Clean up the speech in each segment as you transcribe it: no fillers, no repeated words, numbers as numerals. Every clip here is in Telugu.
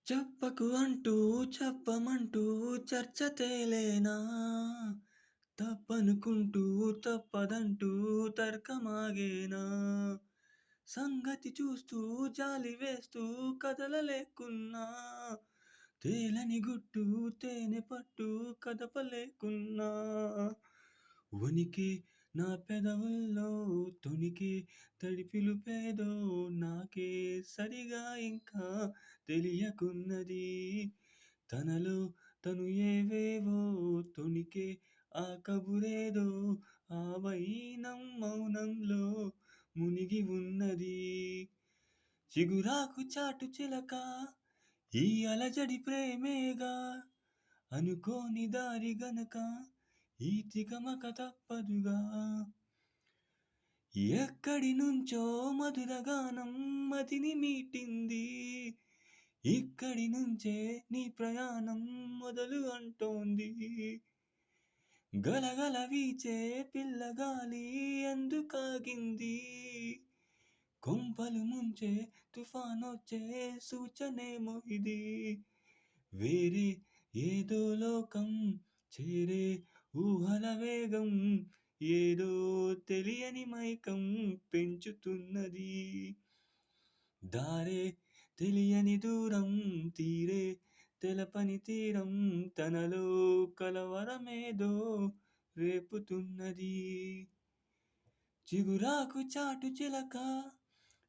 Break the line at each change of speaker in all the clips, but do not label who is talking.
చెప్పకు అంటూ చెప్పమంటూ చర్చ తేలేనా తప్పనుకుంటూ తప్పదంటూ తర్కమాగేనా సంగతి చూస్తూ జాలి వేస్తూ కదలలేకున్నా తేలని గుట్టు తేనె పట్టు కదపలేకున్నా వణికే నా పెదవుల్లో తొణికే తడి పిలుపేదో నాకే సరిగా ఇంకా తెలియకున్నది తనలో తను ఏవేవో తొణికే ఆ కబురేదో ఆ వైనం మౌనంలో మునిగి ఉన్నది చిగురాకు చాటు చిలక ఈ అలజడి ప్రేమేగా అనుకోని దారి గనక ఈ తికమక తప్పదుగా ఎక్కడి నుంచో మధుర గానం మదిని మీటింది ఇక్కడి నుంచే నీ ప్రయాణం మొదలు అంటోంది గలగల వీచే పిల్లగాలి ఎందుకాగింది కొంపలు ముంచే తుఫానొచ్చే సూచనేమో ఇది వేరే ఏదో లోకం చేరే ఊహల వేగం ఏదో తెలియని మైకం పెంచుతున్నది దారే తెలియని దూరం తీరే తెలపని తీరం తనలో కలవరమేదో రేపుతున్నది చిగురాకు చాటు చిలక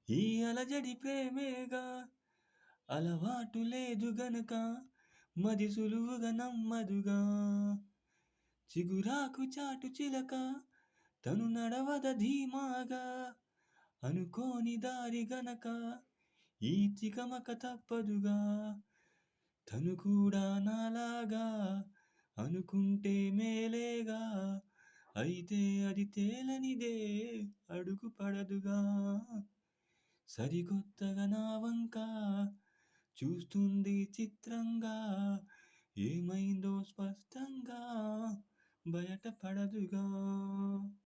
ఈ అలజడి ప్రేమేగా అలవాటు లేదు గనక మది సులువుగా నమ్మదుగా చిగురాకు చాటు చిలక తను నడవద ధీమాగా అనుకోని దారి గనక ఈ తికమక తప్పదుగా తను కూడా నాలాగా అనుకుంటే మేలేగా అయితే అది తేలనిదే అడుగు పడదుగా సరికొత్తగా నా వంక చూస్తుంది చిత్రంగా ఏమైందో స్పష్టంగా బయటపడదుగా